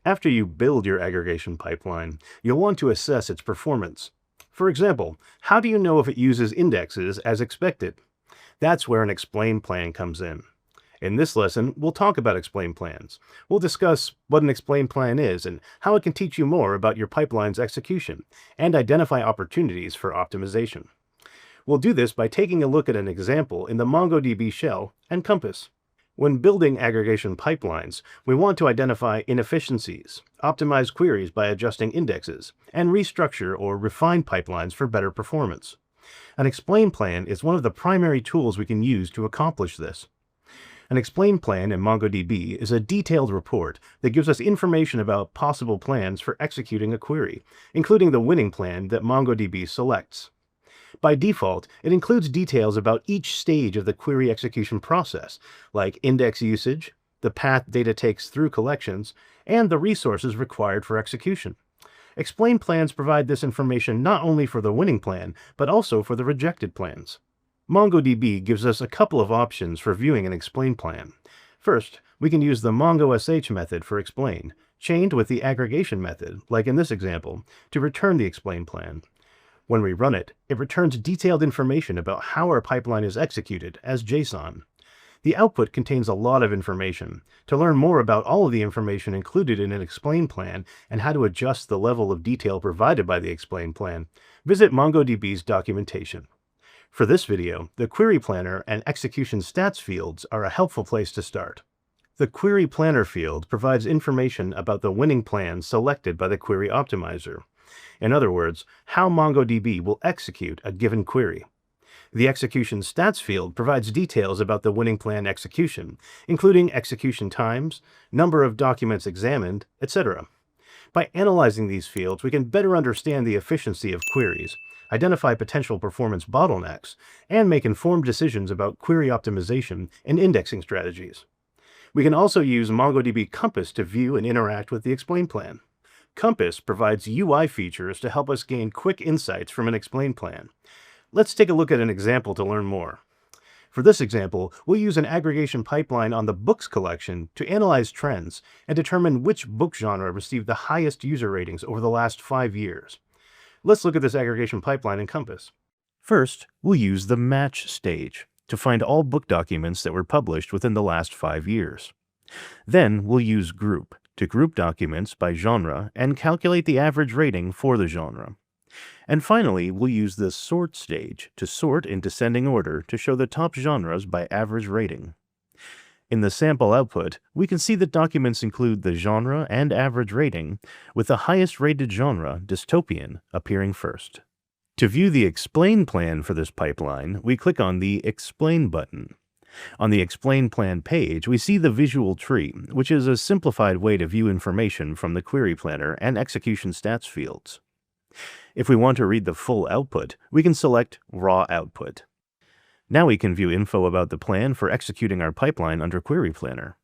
After you build your aggregation pipeline, you'll want to assess its performance. For example, how do you know if it uses indexes as expected? That's where an explain plan comes in. In this lesson, we'll talk about explain plans. We'll discuss what an explain plan is and how it can teach you more about your pipeline's execution and identify opportunities for optimization. We'll do this by taking a look at an example in the MongoDB Shell and Compass. When building aggregation pipelines, we want to identify inefficiencies, optimize queries by adjusting indexes, and restructure or refine pipelines for better performance. An explain plan is one of the primary tools we can use to accomplish this. An explain plan in MongoDB is a detailed report that gives us information about possible plans for executing a query, including the winning plan that MongoDB selects. By default, it includes details about each stage of the query execution process, like index usage, the path data takes through collections, and the resources required for execution. Explain plans provide this information not only for the winning plan, but also for the rejected plans. MongoDB gives us a couple of options for viewing an explain plan. First, we can use the mongosh method for explain, chained with the aggregation method, like in this example, to return the explain plan. When we run it, it returns detailed information about how our pipeline is executed as JSON. The output contains a lot of information. To learn more about all of the information included in an explain plan and how to adjust the level of detail provided by the explain plan, visit MongoDB's documentation. For this video, the Query Planner and Execution Stats fields are a helpful place to start. The Query Planner field provides information about the winning plan selected by the query optimizer. In other words, how MongoDB will execute a given query. The Execution Stats field provides details about the winning plan execution, including execution times, number of documents examined, etc. By analyzing these fields, we can better understand the efficiency of queries, identify potential performance bottlenecks, and make informed decisions about query optimization and indexing strategies. We can also use MongoDB Compass to view and interact with the explain plan. Compass provides UI features to help us gain quick insights from an explain plan. Let's take a look at an example to learn more. For this example, we'll use an aggregation pipeline on the books collection to analyze trends and determine which book genre received the highest user ratings over the last 5 years. Let's look at this aggregation pipeline in Compass. First, we'll use the match stage to find all book documents that were published within the last 5 years. Then we'll use group to group documents by genre and calculate the average rating for the genre. And finally, we'll use the sort stage to sort in descending order to show the top genres by average rating. In the sample output, we can see that documents include the genre and average rating, with the highest rated genre, dystopian, appearing first. To view the explain plan for this pipeline, we click on the Explain button. On the Explain Plan page, we see the visual tree, which is a simplified way to view information from the Query Planner and Execution Stats fields. If we want to read the full output, we can select Raw Output. Now we can view info about the plan for executing our pipeline under Query Planner.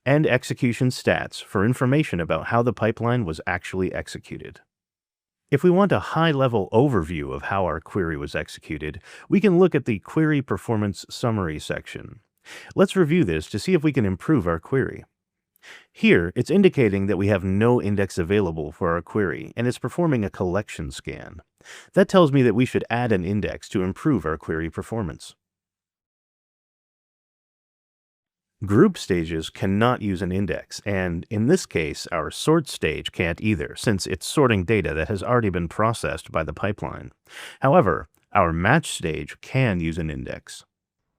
And Execution Stats for information about how the pipeline was actually executed. If we want a high-level overview of how our query was executed, we can look at the Query Performance Summary section. Let's review this to see if we can improve our query. Here, it's indicating that we have no index available for our query, and it's performing a collection scan. That tells me that we should add an index to improve our query performance. Group stages cannot use an index, and in this case, our sort stage can't either, since it's sorting data that has already been processed by the pipeline. However, our match stage can use an index.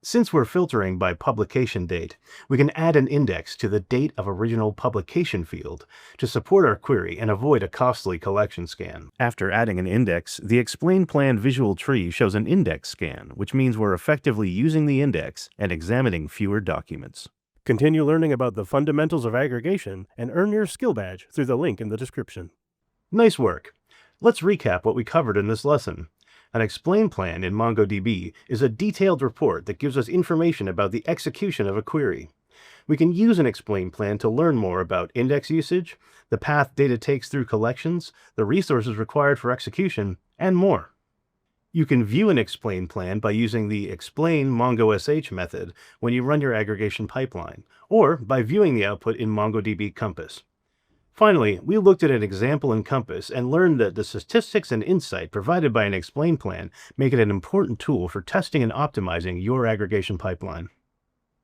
Since we're filtering by publication date, we can add an index to the date of original publication field to support our query and avoid a costly collection scan. After adding an index, the Explain Plan visual tree shows an index scan, which means we're effectively using the index and examining fewer documents. Continue learning about the fundamentals of aggregation and earn your skill badge through the link in the description. Nice work! Let's recap what we covered in this lesson. An explain plan in MongoDB is a detailed report that gives us information about the execution of a query. We can use an explain plan to learn more about index usage, the path data takes through collections, the resources required for execution, and more. You can view an explain plan by using the explain mongosh method when you run your aggregation pipeline, or by viewing the output in MongoDB Compass. Finally, we looked at an example in Compass and learned that the statistics and insight provided by an explain plan make it an important tool for testing and optimizing your aggregation pipeline.